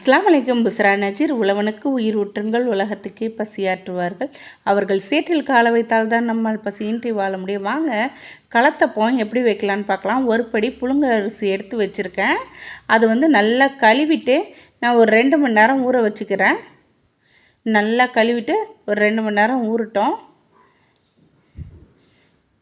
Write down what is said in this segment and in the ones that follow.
அஸ்ஸலாமு அலைக்கும். புஸ்ரா நஜீர். உழவனுக்கு உயிர் ஊற்றுங்கள், உலகத்துக்கே பசியாற்றுவார்கள். அவர்கள் சேற்றில் கால வைத்தால் தான் நம்மால் பசியின்றி வாழ முடியும். வாங்க களத்தப்பம் எப்படி வைக்கலான்னு பார்க்கலாம். ஒரு படி புழுங்க அரிசி எடுத்து வச்சுருக்கேன். அது நல்லா கழுவிட்டு நான் ஒரு 2 மணி நேரம் ஊற வச்சுக்கிறேன். நல்லா கழுவிட்டு ஒரு 2 மணி நேரம் ஊறட்டும்.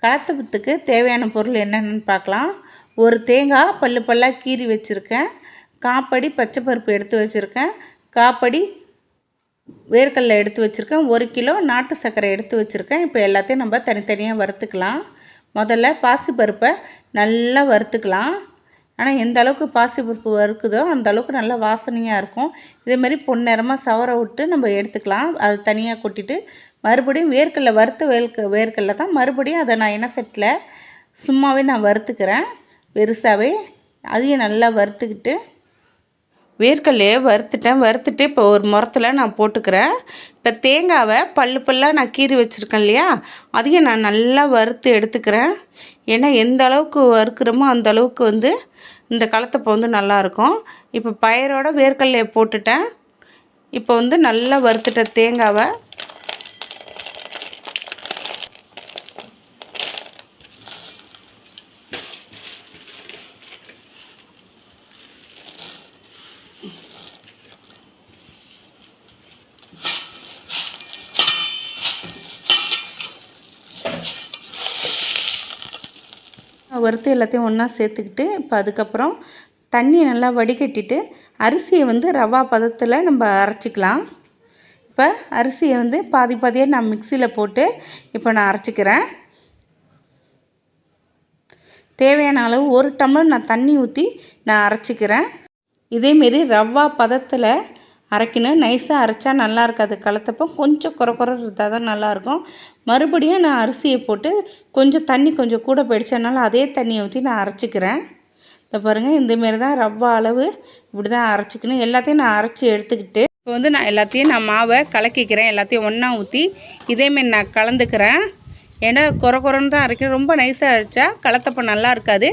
களத்தப்பத்துக்கு தேவையான பொருள் என்னென்னு பார்க்கலாம். ஒரு தேங்காய் பல்லாக கீறி வச்சுருக்கேன். காப்படி பச்சைப்பருப்பு எடுத்து வச்சுருக்கேன். காப்படி வேர்க்கடலை எடுத்து வச்சுருக்கேன். 1 கிலோ நாட்டு சர்க்கரை எடுத்து வச்சுருக்கேன். இப்போ எல்லாத்தையும் நம்ம தனித்தனியாக வறுத்துக்கலாம். முதல்ல பாசிப்பருப்பை நல்லா வறுத்துக்கலாம். ஆனால் எந்த அளவுக்கு பாசிப்பருப்பு வறுக்குதோ அந்த அளவுக்கு நல்லா வாசனையாக இருக்கும். இதேமாதிரி பொன்னிறமாக சவர விட்டு நம்ம எடுத்துக்கலாம். அது தனியாக கொட்டிட்டு மறுபடியும் வேர்க்கடலை வறுத்த வேர்க்கடலை தான் மறுபடியும் அதை நான் எண்ணெய் செட்டில் சும்மாவே நான் வறுத்துக்கிறேன். பெருசாகவே அதையும் நல்லா வறுத்துக்கிட்டு வேர்க்கடலையே வறுத்துட்டு இப்போ ஒரு முறத்தில் நான் போட்டுக்கிறேன். இப்போ தேங்காவை பல்லாக நான் கீறி வச்சுருக்கேன் இல்லையா, அதையும் நான் நல்லா வறுத்து எடுத்துக்கிறேன். ஏன்னா எந்த அளவுக்கு வறுக்கிறோமோ அந்த அளவுக்கு இந்த களத்தப்பம் நல்லாயிருக்கும். இப்போ பயிரோட வேர்க்கடலையை போட்டுட்டேன். இப்போ நல்லா வறுத்துட்ட தேங்காவை வறுத்து எல்லாத்தையும் ஒன்றா சேர்த்துக்கிட்டு இப்போ அதுக்கப்புறம் தண்ணியை நல்லா வடிகட்டிட்டு அரிசியை ரவா பதத்தில் நம்ம அரைச்சிக்கலாம். இப்போ அரிசியை பாதியாக நான் மிக்சியில் போட்டு இப்போ நான் அரைச்சிக்கிறேன். தேவையான அளவு 1 டம்ளர் நான் தண்ணி ஊற்றி நான் அரைச்சிக்கிறேன். இதேமாரி ரவா பதத்தில் அரைக்கணும். நைஸாக அரைச்சா நல்லா இருக்காது. களத்தப்போ கொஞ்சம் குறை இருந்தால் தான் நல்லாயிருக்கும். மறுபடியும் நான் அரிசியை போட்டு கொஞ்சம் தண்ணி கொஞ்சம் கூட போயிடுச்சனால அதே தண்ணியை ஊற்றி நான் அரைச்சிக்கிறேன். இதை பாருங்கள், இந்தமாரி தான் ரவா அளவு இப்படி தான் அரைச்சிக்கணும். எல்லாத்தையும் நான் அரைச்சி எடுத்துக்கிட்டு இப்போ நான் எல்லாத்தையும் மாவை கலக்கிக்கிறேன். எல்லாத்தையும் ஒன்றா ஊற்றி இதேமாரி நான் கலந்துக்கிறேன். ஏன்னா குறைன்னு தான் அரைக்கணும். ரொம்ப நைஸாக அரைச்சா களத்தப்பம் நல்லா இருக்காது.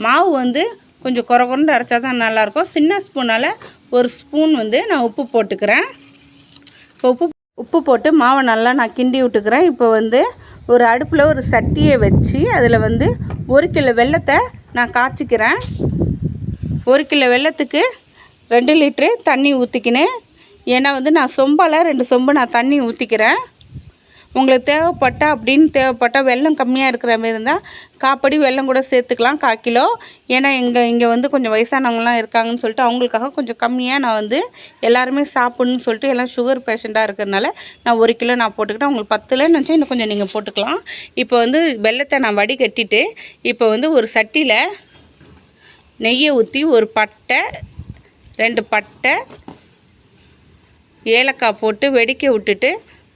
மாவு கொஞ்சம் குறைன்னு அரைச்சா தான் நல்லாயிருக்கும். சின்ன ஸ்பூனால் 1 ஸ்பூன் நான் உப்பு போட்டுக்கிறேன். இப்போ உப்பு போட்டு மாவை நல்லா நான் கிண்டி விட்டுக்கிறேன். இப்போ ஒரு அடுப்பில் ஒரு சட்டியை வச்சு அதில் 1 கிலோ வெல்லத்தை நான் காய்ச்சிக்கிறேன். 1 கிலோ வெல்லத்துக்கு 2 லிட்ரு தண்ணி ஊற்றிக்கினேன். ஏன்னா நான் சொம்பால் 2 சொம்பு நான் தண்ணி ஊற்றிக்கிறேன். உங்களுக்கு தேவைப்பட்டால் வெல்லம் கம்மியாக இருக்கிற மாதிரி இருந்தால் காப்படி வெல்லம் கூட சேர்த்துக்கலாம், 1/4 கிலோ. ஏன்னா இங்கே கொஞ்சம் வயசானவங்களாம் இருக்காங்கன்னு சொல்லிட்டு அவங்களுக்காக கொஞ்சம் கம்மியாக நான் எல்லாருமே சாப்பிட்ணுன்னு சொல்லிட்டு எல்லாம் சுகர் பேஷண்ட்டாக இருக்கிறதுனால நான் 1 கிலோ நான் போட்டுக்கிட்டேன். உங்களுக்கு 10 நினச்சா இன்னும் கொஞ்சம் நீங்கள் போட்டுக்கலாம். இப்போ வெல்லத்தை நான் வடிகட்டிட்டு இப்போ ஒரு சட்டியில் நெய்யை ஊற்றி 1 பட்டை 2 பட்டை ஏலக்காய் போட்டு வெடிக்க விட்டுட்டு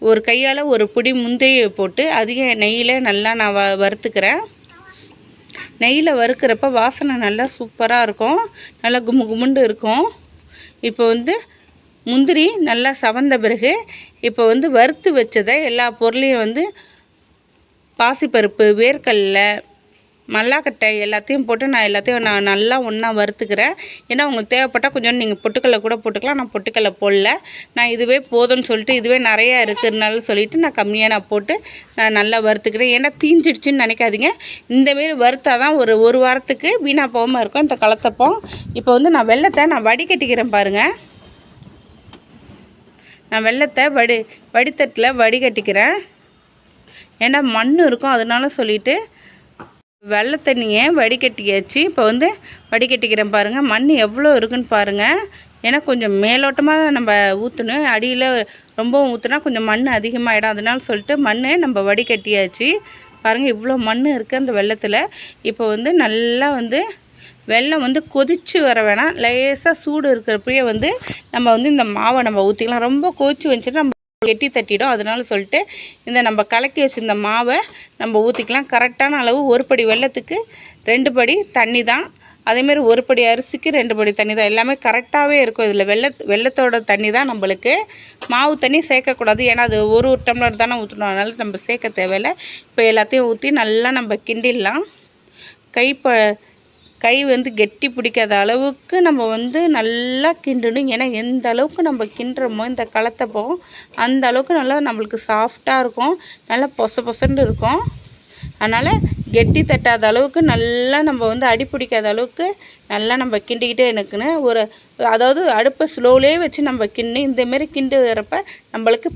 ஒரு கையால் ஒரு பிடி முந்திரியை போட்டு அதையும் நெய்யில் நல்லா நான் வறுத்துக்கிறேன். நெய்யில் வறுக்கிறப்ப வாசனை நல்லா சூப்பராக இருக்கும், நல்லா குமுண்டு இருக்கும். இப்போ முந்திரி நல்லா சவந்த பிறகு இப்போ வறுத்து வச்சதை எல்லா பொருளையும் பாசிப்பருப்பு, வேர்க்கடலை, மல்லாக்கட்டை எல்லாத்தையும் போட்டு நான் நல்லா ஒன்றா வறுத்துக்கிறேன். ஏன்னா உங்களுக்கு தேவைப்பட்டால் கொஞ்சம் நீங்கள் பொட்டுக்கடலை கூட போட்டுக்கலாம். நான் பொட்டுக்கடலை போடல. நான் இதுவே போதும்னு சொல்லிட்டு இதுவே நிறையா இருக்கிறதுனால சொல்லிவிட்டு நான் கம்மியாக நான் போட்டு நான் நல்லா வறுத்துக்கிறேன். ஏன்னா தீஞ்சிடுச்சுன்னு நினைக்காதீங்க. இந்தமாரி வறுத்தா தான் ஒரு வாரத்துக்கு வீணாக போகாமல் இருக்கும் இந்த களத்தப்பம். இப்போ நான் வெல்லத்தை நான் வடிகட்டிக்கிறேன் பாருங்கள். நான் வெல்லத்தை வடித்தட்டில் வடிகட்டிக்கிறேன். ஏன்னா மண் இருக்கும் அதனால சொல்லிவிட்டு வெள்ளை தண்ணியை வடிகட்டியாச்சு. இப்போ வடிகட்டிக்கிறேன் பாருங்கள். மண் எவ்வளோ இருக்குன்னு பாருங்கள். ஏன்னா கொஞ்சம் மேலோட்டமாக நம்ம ஊற்றணும். அடியில் ரொம்பவும் ஊற்றுனா கொஞ்சம் மண் அதிகமாகிடும். அதனால சொல்லிட்டு மண் நம்ம வடிகட்டியாச்சு. பாருங்கள் இவ்வளோ மண் இருக்குது அந்த வெள்ளத்தில். இப்போ நல்லா வெல்லம் கொதித்து வர வேணாம், லேசாக சூடு இருக்கிறப்பயே நம்ம இந்த மாவை நம்ம ஊற்றிக்கலாம். ரொம்ப கொதிச்சு வந்துச்சுன்னா நம்ம கெட்டி தட்டிடும். அதனால சொல்லிட்டு நம்ம கலக்கி வச்சுருந்த மாவை நம்ம ஊற்றிக்கலாம். கரெக்டான அளவு 1 படி வெல்லத்துக்கு 2 படி தண்ணி தான். அதேமாரி 1 படி அரிசிக்கு 2 படி தண்ணி தான். எல்லாமே கரெக்டாகவே இருக்கும். இதில் வெல்லத்தோட தண்ணி தான் நம்மளுக்கு. மாவு தண்ணி சேர்க்கக்கூடாது. ஏன்னா அது ஒரு டம்ளர் தானே ஊற்றணும், அதனால நம்ம சேர்க்க தேவையில்லை. இப்போ எல்லாத்தையும் ஊற்றி நல்லா நம்ம கிண்டிடலாம். கை வந்து கெட்டி பிடிக்காத அளவுக்கு நம்ம வந்து நல்லா கிண்டணும். ஏன்னா எந்த அளவுக்கு நம்ம கிண்டுறோமோ இந்த கலத்தப்பம் அந்த அளவுக்கு நல்லா நம்மளுக்கு சாஃப்டாக இருக்கும், நல்லா பொச பொசன்னு இருக்கும். அதனால் கெட்டி தட்டாத அளவுக்கு நல்லா நம்ம வந்து அடி பிடிக்காத அளவுக்கு நல்லா நம்ம கிண்டிக்கிட்டே இருக்குன்னு அதாவது அடுப்பை ஸ்லோவிலே வச்சு நம்ம இந்தமாரி கிண்டுறப்ப நம்மளுக்கு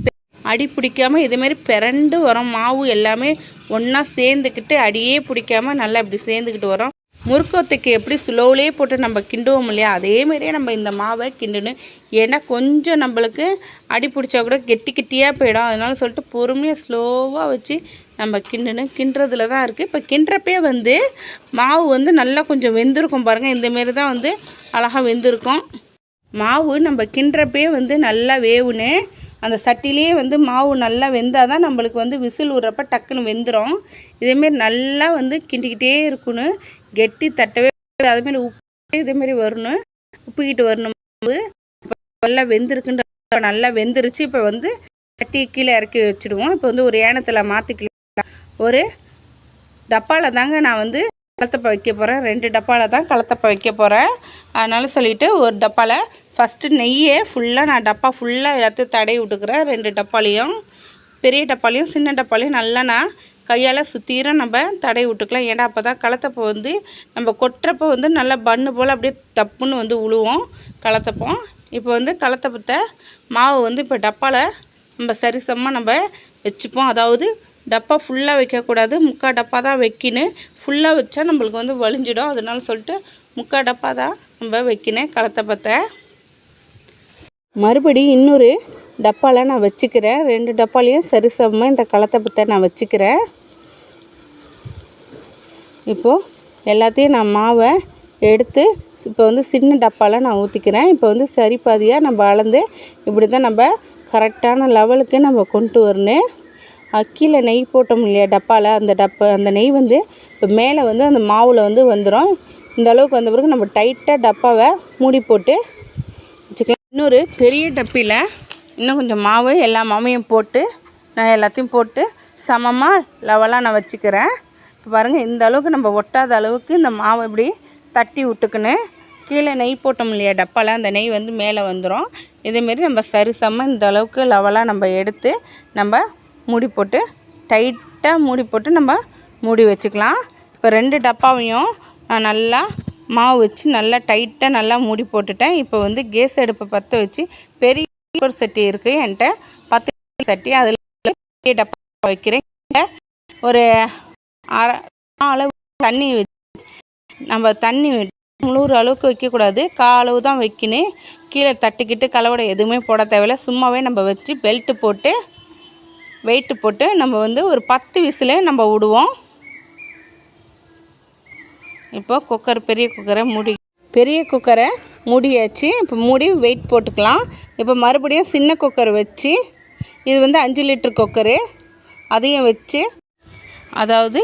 அடி பிடிக்காமல் இதேமாரி பிறண்டு வரும். மாவு எல்லாமே ஒன்றா சேர்ந்துக்கிட்டு அடியே பிடிக்காமல் நல்லா இப்படி சேர்ந்துக்கிட்டு வரும். முறுக்கொத்தைக்கு எப்படி ஸ்லோவிலே போட்டு நம்ம கிண்டுவோம் இல்லையா, அதேமாரியே நம்ம இந்த மாவை கிண்டணும். ஏன்னா கொஞ்சம் நம்மளுக்கு அடி பிடிச்சா கூட கெட்டியாக போயிடும். அதனால சொல்லிட்டு பொறுமையாக ஸ்லோவாக வச்சு நம்ம கிண்டணும். கிண்டுறதுல தான் இருக்குது. இப்போ கிண்டுறப்பே வந்து மாவு வந்து நல்லா கொஞ்சம் வெந்திருக்கும் பாருங்கள். இந்தமாரி தான் வந்து அழகாக வெந்திருக்கும். மாவு நம்ம கிண்டுறப்பே வந்து நல்லா வேவுன்னு அந்த சட்டிலே வந்து மாவு நல்லா வெந்தால் தான் நம்மளுக்கு வந்து விசில் விட்றப்ப டக்குன்னு வெந்துடும். இதேமாரி நல்லா வந்து கிண்டிக்கிட்டே இருக்கணும். கெட்டி தட்டவே அதேமாரி உப்பு இதேமாரி வரணும், உப்புக்கிட்டு வரணும். நல்லா வெந்திருக்குன்ற நல்லா வெந்துருச்சு. இப்போ வந்து சட்டி கீழே இறக்கி வச்சுடுவோம். இப்போ வந்து ஒரு ஏனத்தில் மாற்றிக்கலாம். ஒரு டப்பாவில் தாங்க நான் வந்து கலத்தப்பை வைக்க போகிறேன். 2 டப்பாவில் தான் கலத்தப்பை வைக்க போகிறேன். அதனால் சொல்லிவிட்டு ஒரு டப்பாவில் ஃபஸ்ட்டு நெய்யை ஃபுல்லாக நான் டப்பா ஃபுல்லாக எல்லாத்தையும் தடவி விட்டுக்கிறேன். 2 டப்பாலையும் பெரிய டப்பாலையும் சின்ன டப்பாலையும் நல்லா நான் கையால் சுற்றிரும் நம்ம தடவி விட்டுக்கலாம். ஏன்னா அப்போ தான் கலத்தப்பை வந்து நம்ம கொட்டுறப்போ வந்து நல்லா பன்னு போல் அப்படியே தப்புன்னு வந்து உழுவோம் கலத்தப்பம். இப்போ வந்து கலத்தப்பத்தை மாவு வந்து இப்போ டப்பாவில் நம்ம சரிசமமாக நம்ம வச்சுப்போம். அதாவது டப்பா ஃபுல்லாக வைக்கக்கூடாது, 3/4 டப்பா தான் வைக்கணும். ஃபுல்லாக வச்சா நம்மளுக்கு வந்து வலிஞ்சிடும். அதனால சொல்லிட்டு 3/4 டப்பா தான் நம்ம வைக்கணும் கலத்தப்பத்தை. மறுபடியும் இன்னொரு டப்பாவில் நான் வச்சுக்கிறேன். 2 டப்பாலையும் சரிசமமாக இந்த கலத்தப்பத்தை நான் வச்சுக்கிறேன். இப்போது எல்லாத்தையும் நான் மாவை எடுத்து இப்போ வந்து சின்ன டப்பாவில் நான் ஊற்றிக்கிறேன். இப்போ வந்து சரி பாதியாக நம்ம அளந்து இப்படி தான் நம்ம கரெக்டான லெவலுக்கு நம்ம கொண்டு வரணும். கீழே நெய் போட்டோம் இல்லையா டப்பாவில், அந்த நெய் வந்து இப்போ மேலே வந்து அந்த மாவில் வந்து வந்துடும். இந்த அளவுக்கு வந்த பிறகு நம்ம டைட்டாக டப்பாவை மூடி போட்டு வச்சுக்கலாம். இன்னொரு பெரிய டப்பியில் இன்னும் கொஞ்சம் மாவு எல்லா மாவையும் போட்டு நான் எல்லாத்தையும் போட்டு சமமாக லெவலாக நான் வச்சுக்கிறேன். இப்போ பாருங்கள், இந்த அளவுக்கு நம்ம ஒட்டாத அளவுக்கு இந்த மாவை இப்படி தட்டி விட்டுக்குன்னு கீழே நெய் போட்டோம் இல்லையா டப்பாவில், அந்த நெய் வந்து மேலே வந்துடும். இதேமாரி நம்ம சரிசமமாக இந்த அளவுக்கு லெவலாக நம்ம எடுத்து நம்ம மூடி போட்டு டைட்டாக மூடி போட்டு நம்ம மூடி வச்சுக்கலாம். இப்போ 2 டப்பாவையும் நான் நல்லா மாவு வச்சு நல்லா டைட்டாக நல்லா மூடி போட்டுட்டேன். இப்போ வந்து கேஸ் அடுப்பை பற்ற வச்சு பெரிய ஒரு சட்டி இருக்குது என்கிட்ட, 10 சட்டி. அதில் பெரிய டப்பா வைக்கிறேன். ஒரு அரை அளவு தண்ணி வச்சு நம்ம தண்ணி முழுகிற அளவுக்கு வைக்கக்கூடாது, காலவு தான் வைக்கணும். கீழே தட்டிக்கிட்டு கலவடை எதுவுமே போட தேவையில்லை. சும்மாவே நம்ம வச்சு வெயிட்டு போட்டு நம்ம வந்து ஒரு 10 விசில் நம்ம விடுவோம். இப்போ பெரிய குக்கரை மூடியாச்சு. இப்போ மூடி வெயிட் போட்டுக்கலாம். இப்போ மறுபடியும் சின்ன குக்கர் வச்சு, இது வந்து 5 லிட்டர் குக்கரு, அதையும் வச்சு, அதாவது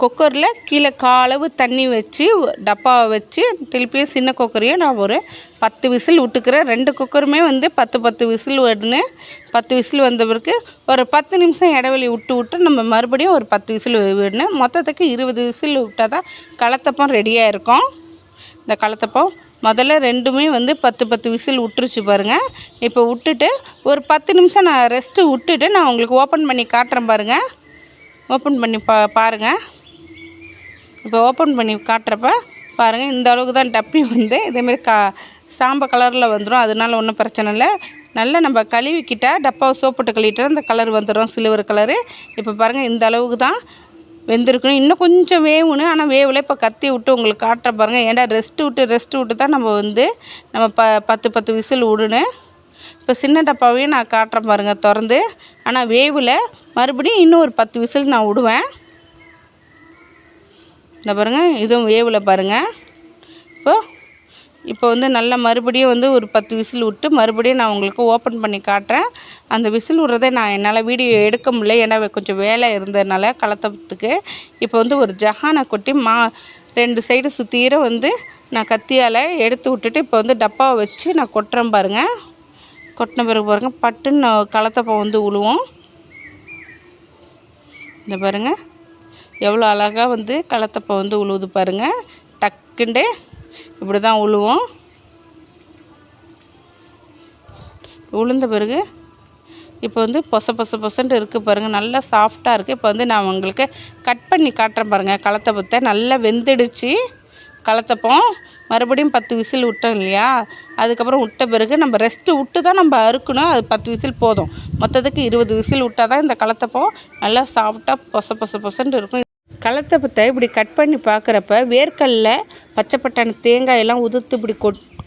குக்கரில் கீழே காலவு தண்ணி வச்சு டப்பாவை வச்சு திருப்பியும் சின்ன குக்கரையும் நான் ஒரு 10 விசில் விட்டுக்கிறேன். 2 குக்கருமே வந்து 10 விசில் விடணும். 10 விசில் வந்த பிறகு ஒரு 10 நிமிஷம் இடைவெளி விட்டு நம்ம மறுபடியும் ஒரு 10 விசில் விடணும். மொத்தத்துக்கு 20 விசில் விட்டால் தான் கலத்தப்பம் ரெடியாக இருக்கும். இந்த கலத்தப்பம் முதல்ல 2மே வந்து 10 விசில் விட்டுருச்சு பாருங்கள். இப்போ விட்டுட்டு ஒரு 10 நிமிஷம் நான் ரெஸ்ட்டு விட்டுட்டு நான் உங்களுக்கு ஓப்பன் பண்ணி காட்டுறேன் பாருங்கள். ஓப்பன் பண்ணி பாருங்கள். இப்போ ஓப்பன் பண்ணி காட்டுறப்ப பாருங்கள், இந்த அளவுக்கு தான் டப்பி வந்து இதேமாரி சாம்பல் கலரில் வந்துடும். அதனால ஒன்றும் பிரச்சனை இல்லை. நல்லா நம்ம கழுவிக்கிட்டால் டப்பாவை சோப்பிட்டு கழுவிட்டா அந்த கலர் வந்துடும், சில்வர் கலரு. இப்போ பாருங்கள், இந்த அளவுக்கு தான் வெந்திருக்கணும். இன்னும் கொஞ்சம் வேகணும், ஆனால் வேவில் இப்போ கத்தி விட்டு உங்களுக்கு காட்டுற பாருங்கள். ஏன்டா ரெஸ்ட்டு விட்டு தான் நம்ம வந்து 10 விசில் விடணும். இப்போ சின்ன டப்பாவையும் நான் காட்டுறேன் பாருங்கள் திறந்து. ஆனால் வேவில் மறுபடியும் இன்னும் ஒரு 10 விசில் நான் விடுவேன். இந்த பாருங்கள், இதுவும் வேவில் பாருங்கள். இப்போ வந்து நல்லா மறுபடியும் வந்து ஒரு 10 விசில் விட்டு மறுபடியும் நான் உங்களுக்கு ஓப்பன் பண்ணி காட்டுறேன். அந்த விசில் விட்றதை நான் என்னால் வீடியோ எடுக்க முடியல, ஏன்னா கொஞ்சம் வேலை இருந்ததுனால கலத்தத்துக்கு. இப்போ வந்து ஒரு ஜஹானை கொட்டி 2 சைடு சுற்றிர வந்து நான் கத்தியால் எடுத்து விட்டுட்டு இப்போ வந்து டப்பாவை வச்சு நான் கொட்டுறேன் பாருங்கள். கொட்டின பிறகு பாருங்கள், பட்டுன்னு கலத்தப்பம் வந்து விழுவோம். இந்த பாருங்கள் எவ்வளோ அழகாக வந்து கலத்தப்பம் வந்து உழுவுது பாருங்கள். டக்குண்டு இப்படி தான் உழுவோம். உளுந்த பிறகு இப்போ வந்து பொசன்ட்டு இருக்குது பாருங்கள், நல்லா சாஃப்டாக இருக்குது. இப்போ வந்து நான் உங்களுக்கு கட் பண்ணி காட்டுறேன் பாருங்கள். கலத்தப்பத்தை நல்லா வெந்துடுச்சு. கலத்தப்பம் மறுபடியும் 10 விசில் விட்டோம் இல்லையா, அதுக்கப்புறம் விட்ட பிறகு நம்ம ரெஸ்ட்டு விட்டு தான் நம்ம அறுக்கணும். அது 10 விசில் போதும். மொத்தத்துக்கு 20 விசில் விட்டால் தான் இந்த கலத்தப்பம் நல்லா சாஃப்டாக பொசன்ட்டு இருக்கும். கலத்தப்பத்தை இப்படி கட் பண்ணி பார்க்குறப்ப வேர்க்கடல, பச்சை பட்டாணி, தேங்காயெல்லாம் உதிர்த்து இப்படி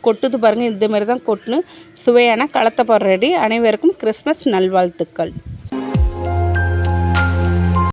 கொட்டுது பாருங்கள். இந்த மாதிரி தான் கொட்டுன்னு சுவையான கலத்தப்பம் ரெடி. அனைவருக்கும் கிறிஸ்மஸ் நல்வாழ்த்துக்கள்.